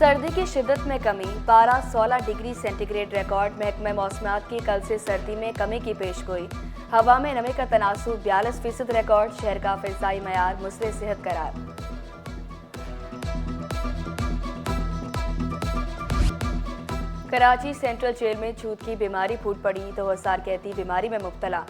सर्दी की शिद्दत में कमी, पारा 16 डिग्री सेंटीग्रेड रिकॉर्ड। महकमा मौसमियात की कल से सर्दी में कमी की पेशगोई। हवा में नमी का तनासुब 42% रिकॉर्ड। शहर का फिजाई मयार मुस्लिह सेहत करार। कराची सेंट्रल जेल में छूत की बीमारी फूट पड़ी। 2000 कैदी बीमारी में मुब्तला।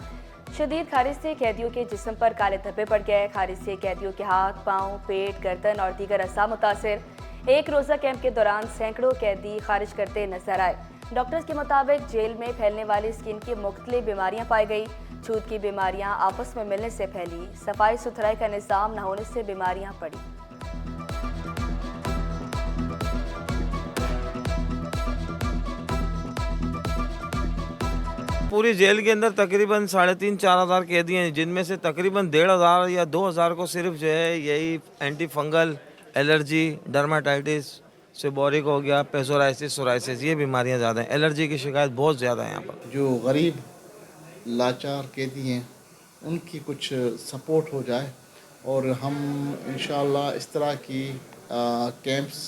शदीद खारिश से कैदियों के जिस्म पर काले धब्बे पड़ गए। खारिश से कैदियों के हाथ, पाँव, पेट, गर्दन और दीगर अज़ा मुतासिर। एक रोज़ा कैंप के दौरान सैकड़ों कैदी खारिश करते नजर आए। डॉक्टर्स के मुताबिक जेल में फैलने वाली स्किन की मुख्तलिफ बीमारियां पाई गई। छूत की बीमारियां आपस में मिलने से फैली। सफाई सुथराई का निज़ाम न होने से बीमारियां बढ़ी। पूरी जेल के अंदर तकरीबन 3,500-4 हज़ार कैदी हैं, जिनमें से तकरीबन 1,500 या 2,000 को सिर्फ जो है यही anti fungal, allergy, dermatitis, seborrhoeic हो गया, पेसोराइसिस, सोराइसिस, ये बीमारियां ज़्यादा हैं। एलर्जी की शिकायत बहुत ज़्यादा है यहाँ पर। जो गरीब लाचार कैदी हैं उनकी कुछ सपोर्ट हो जाए और हम इंशाअल्लाह इस तरह की कैंप्स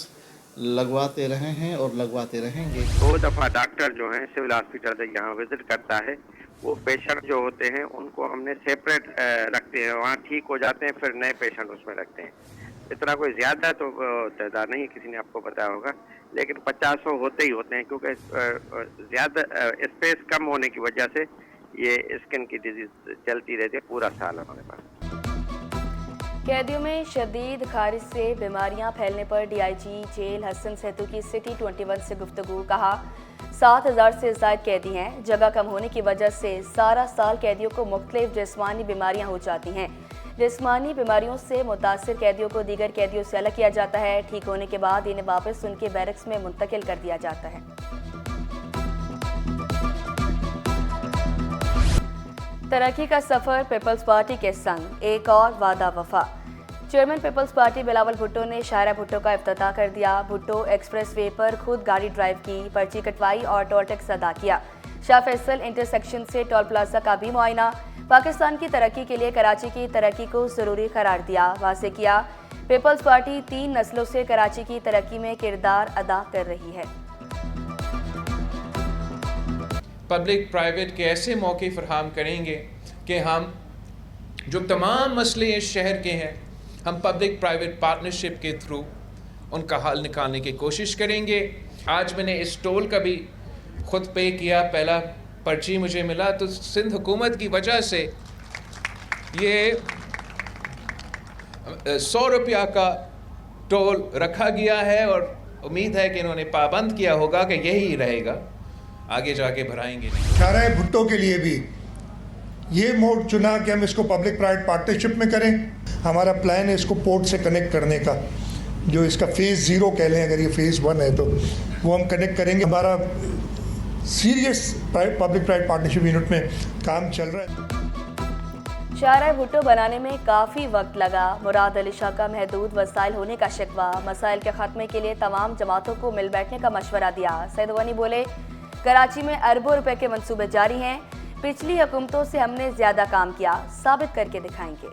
लगवाते रहे हैं और लगवाते रहेंगे। 2 दफ़ा डॉक्टर जो हैं सिविल हॉस्पिटल से यहाँ विजिट करता है। वो पेशेंट जो होते हैं उनको हमने सेपरेट रखते हैं, वहाँ ठीक हो जाते हैं, फिर नए पेशेंट उसमें रखते हैं। इतना कोई ज़्यादा तो तादाद नहीं, किसी ने आपको बताया होगा, लेकिन 50 होते ही होते हैं, क्योंकि ज़्यादा स्पेस कम होने की वजह से ये स्किन की डिजीज चलती रहती है पूरा साल हमारे पास। कैदियों में शदीद खारिश से बीमारियां फैलने पर डीआईजी जेल हसन सेतु की सिटी 21 से गुफ्तगू। कहा 7,000 से ज़ायद कैदी हैं। जगह कम होने की वजह से सारा साल कैदियों को मुख्तलिफ जिस्मानी बीमारियां हो जाती हैं। जिस्मानी बीमारियों से मुतासिर कैदियों को दीगर कैदियों से अलग किया जाता है। ठीक होने के बाद इन्हें वापस उनके बैरक्स में मुंतकिल कर दिया जाता है। तरक्की का सफर पीपल्स पार्टी के संग, एक और वादा वफा। Chairman Peoples Party Bilawal Bhutto ने शायरा भुट्टो का इफ्तिताह कर दिया। भुट्टो एक्सप्रेस वे पर खुद गाड़ी ड्राइव की, पर्ची कटवाई और टोल टैक्स अदा किया। शाह फैसल इंटरसेक्शन से टोल प्लाजा का भी मुआयना। पाकिस्तान की तरक्की के लिए कराची की तरक्की को जरूरी करार दिया। वाज़ेह किया पीपल्स पार्टी 3 नस्लों से कराची की तरक्की में किरदार अदा कर रही है। पब्लिक प्राइवेट के ऐसे मौके फराहम करेंगे कि हम जो तमाम मसले इस शहर के हैं, हम पब्लिक प्राइवेट पार्टनरशिप के थ्रू उनका हल निकालने की कोशिश करेंगे। आज मैंने इस टोल का भी खुद पे किया, पहला पर्ची मुझे मिला, तो सिंध हुकूमत की वजह से ये 100 रुपया का टोल रखा गया है और उम्मीद है कि इन्होंने पाबंद किया होगा कि यही रहेगा, आगे जाके भराएंगे। शाहरा भुट्टो के लिए भी ये मोड चुना कि हम इसको पब्लिक प्राइवेट पार्टनरशिप में करें। हमारा प्लान है इसको पोर्ट से कनेक्ट करने का, जो इसका फेज़ 0 कह लें, अगर ये फेज़ 1 है तो वो हम कनेक्ट करेंगे। हमारा serious public private partnership unit में काम चल रहा है। शाहरा भुट्टो बनाने में काफ़ी वक्त लगा। मुराद अली शाह का महदूद वसाइल होने का शिकवा। मसाइल के खात्मे के लिए तमाम जमातों को मिल बैठने का मशवरा दिया। सैयद वनी बोले कराची में अरबों रुपए के मंसूबे जारी हैं। पिछली हुकूमतों से हमने ज्यादा काम किया, साबित करके दिखाएंगे।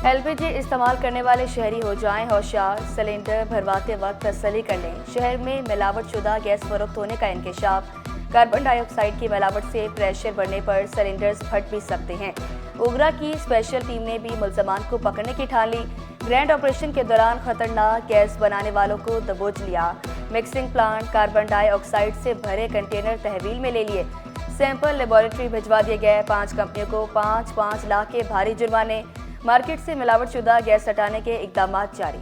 एलपीजी इस्तेमाल करने वाले शहरी हो जाएं होशियार। सिलेंडर भरवाते वक्त तसल्ली कर लें। शहर में मिलावट शुदा गैस फरोख्त होने का इंकशाफ। कार्बन डाइऑक्साइड की मिलावट से प्रेशर बढ़ने पर सिलेंडर्स फट भी सकते हैं। उगरा की स्पेशल टीम ने भी मुल्जमान को पकड़ने की ठान ली। ग्रैंड ऑपरेशन के दौरान खतरनाक गैस बनाने वालों को दबोच लिया। मिक्सिंग प्लांट कार्बन डाइऑक्साइड से भरे कंटेनर तहवील में ले लिए। सैंपल लेबोरेटरी भिजवा दिए गए। 5 कंपनियों को 5-5 लाख के भारी जुर्माने। मार्केट से मिलावट शुदा गैस हटाने के इकदाम जारी।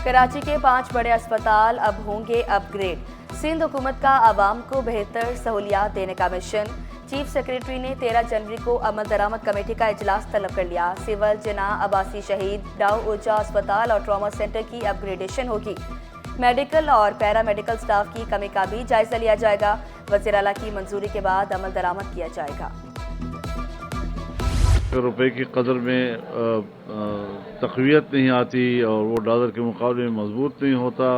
कराची के 5 बड़े अस्पताल अब होंगे अपग्रेड। सिंध हुकूमत का आवाम को बेहतर सहूलियात देने का मिशन। चीफ सेक्रेटरी ने 13 जनवरी को अमल दरामद कमेटी का इजलास तलब कर लिया। सिविल, जना, आबासी शहीद, डाउ ऊर्जा अस्पताल और ट्रॉमा सेंटर की अपग्रेडेशन होगी। मेडिकल और पैरा मेडिकल स्टाफ की कमी का भी जायजा लिया जाएगा। वज़ीर आला की मंजूरी के बाद अमल दरामद किया जाएगा। रुपए की कदर में तक़वियत नहीं आती और वो डॉलर के मुकाबले में मजबूत नहीं होता,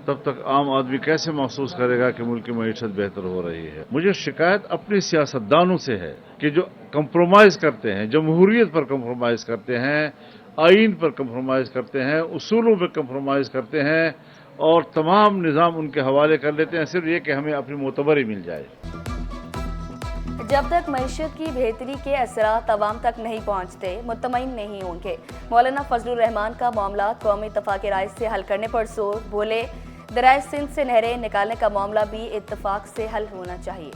तब तक आम आदमी कैसे महसूस करेगा कि मुल्क की मईशत बेहतर हो रही है। मुझे शिकायत अपने सियासतदानों से है कि जो कंप्रोमाइज़ करते हैं, जमहूरियत पर कंप्रोमाइज़ करते हैं, आइन पर कंप्रोमाइज़ करते हैं, उसूलों पर कंप्रोमाइज़ करते हैं और तमाम निज़ाम उनके हवाले कर लेते हैं, सिर्फ ये कि हमें अपनी मोतबरी मिल जाए। जब तक मईशत की बेहतरी के असरात अवाम तक नहीं पहुँचते मुतमईन नहीं होंगे। मौलाना फजलुर रहमान का मामला कौमी इत्तफाक़ राय से हल करने पर जोर, बोले दराए सिंध से नहरें निकालने का मामला भी इत्तफाक से हल होना चाहिए।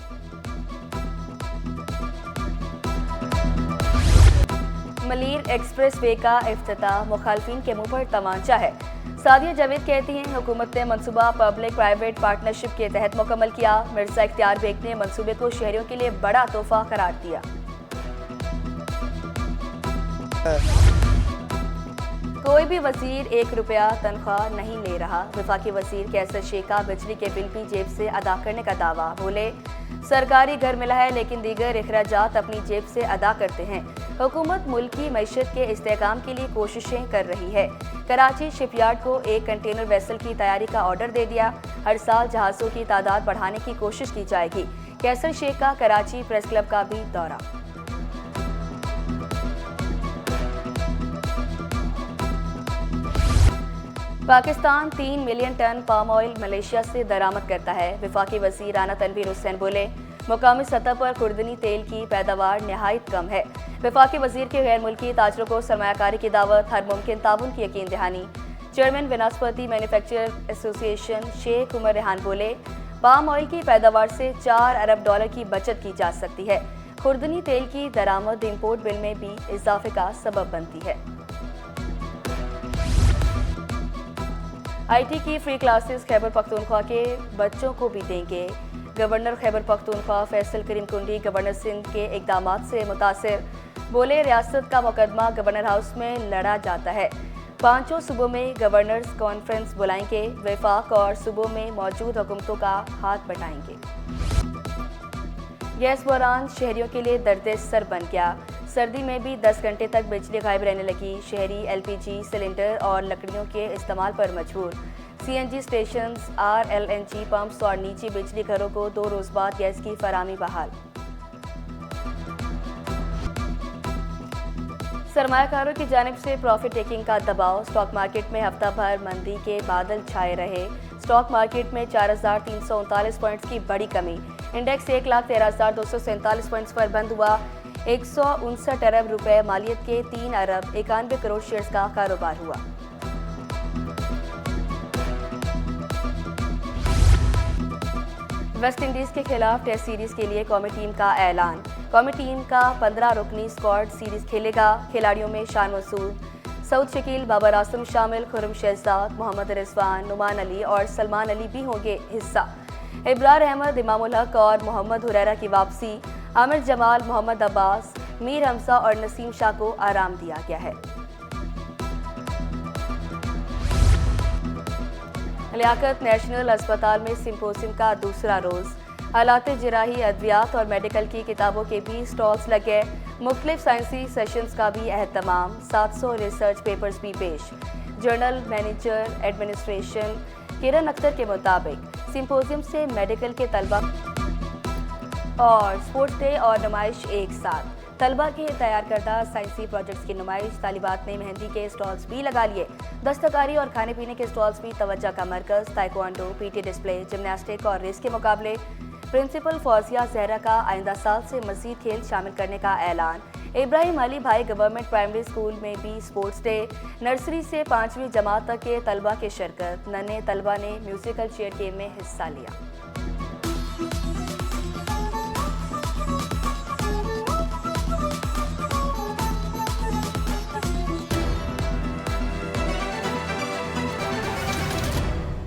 मलीर एक्सप्रेस वे का इफ्तिताह मुखालफिन के मुंह पर तमाचा है। सादिया जावेद कहती हैं हुकूमत ने मंसूबा पब्लिक प्राइवेट पार्टनरशिप के तहत मुकम्मल किया। मिर्जा इख्तियार बेग ने मंसूबे को शहरियों के लिए बड़ा तोहफा करार दिया। कोई भी वजीर 1 रुपया तनख्वाह नहीं ले रहा। वफाकी वजीर कैसर शेख का बिजली के बिल भी जेब से अदा करने का दावा, बोले सरकारी घर मिला है लेकिन दीगर अखराजात अपनी जेब से अदा करते हैं। हुकूमत मुल्क की मईशत के इस्तेहकाम के लिए कोशिशें कर रही है। कराची शिपयार्ड को एक कंटेनर वेसल की तैयारी का ऑर्डर दे दिया। हर साल जहाज़ों की तादाद बढ़ाने की कोशिश की जाएगी। कैसर शेख का कराची प्रेस क्लब का भी दौरा। Pakistan 3 million ton palm oil Malaysia से दरामद करता है। वफाकी वज़ीर राना तनवीर हुसैन बोले मुकामी सतह पर खुर्दनी तेल की पैदावार नहायत कम है। वफाकी वज़ीर के गैर मुल्की ताजरों को सरमायाकारी की दावत, हर मुमकिन ताउन की यकीन दहानी। चेयरमैन वनस्पति मैन्युफैक्चरर एसोसिएशन शेख उमर रेहान बोले पाम ऑयल की पैदावार से $4 अरब की बचत की जा सकती है। खुर्दनी तेल की दरामद इम्पोर्ट बिल में भी इजाफे का सबब बनती है। IT की फ्री क्लासेस खैबर पख्तूनख्वा के बच्चों को भी देंगे। गवर्नर खैबर पख्तूनख्वा फैसल करीम कुंडी गवर्नर सिंध के इकदामात से मुतासिर, बोले रियासत का मुकदमा गवर्नर हाउस में लड़ा जाता है। 5 सूबों में गवर्नर्स कॉन्फ्रेंस बुलाएंगे। वफाक और सूबों में मौजूद हुकूमतों का हाथ बटाएंगे। गैस बहरान शहरियों के लिए दर्द सर बन गया। सर्दी में भी 10 घंटे तक बिजली गायब रहने लगी। शहरी LPG सिलेंडर और लकड़ियों के इस्तेमाल पर मजबूर। CNG स्टेशंस, RLNG पंप्स और निजी बिजली घरों को 2 रोज बाद गैस की फराहमी बहाल। सरमायाकारों की जानिब से प्रॉफिट टेकिंग का दबाव। स्टॉक मार्केट में हफ्ता भर मंदी के बादल छाए रहे। स्टॉक मार्केट में 4,339 पॉइंट्स की बड़ी कमी। इंडेक्स 1,13,247 पॉइंट्स पर बंद हुआ। 159 अरब रुपए मालियत के 3 अरब 91 करोड़ शेयर्स का कारोबार हुआ। वेस्ट इंडीज के खिलाफ टेस्ट सीरीज के लिए कौमी टीम का ऐलान। कौमी टीम का 15 रुकनी स्क्वाड सीरीज खेलेगा। खिलाड़ियों में शान मसूद, सऊद शकील, बाबर आजम शामिल। खुर्रम शहजाद, मोहम्मद रिजवान, नुमान अली और सलमान अली भी होंगे हिस्सा। इब्रार अहमद, इमामुल हक और मोहम्मद हुरैरा की वापसी। आमिर जमाल, मोहम्मद अब्बास, मीर हमजा और नसीम शाह को आराम दिया गया है। लियाकत नेशनल अस्पताल में सिंपोजियम का दूसरा रोज। हालात जराही, अद्वियात और मेडिकल की किताबों के भी स्टॉल्स लगे। मुख्तलिफ साइंसी सेशंस का भी एहतमाम। 700 रिसर्च पेपर्स भी पेश। जर्नल मैनेजर एडमिनिस्ट्रेशन किरण अख्तर के मुताबिक सिंपोजियम से मेडिकल के तलबा और स्पोर्ट्स डे और नुमाइश एक साथ। तलबा के तैयार करदा साइंसी प्रोजेक्ट्स की नुमाइश। तालिबात ने मेहंदी के स्टॉल्स भी लगा लिए। दस्तकारी और खाने पीने के स्टॉल्स भी तवज्जो का मरकज। ताइक्वांडो, PT डिस्प्ले, जिम्नास्टिक और रेस के मुकाबले। प्रिंसिपल फौजिया जहरा का आइंदा साल से मजीद खेल शामिल करने का ऐलान। इब्राहिम अली भाई गवर्नमेंट प्राइमरी स्कूल में भी स्पोर्ट्स डे। नर्सरी से 5वीं जमात तक के तलबा के शिरकत। नन्हे तलबा ने म्यूजिकल चेयर गेम में हिस्सा लिया।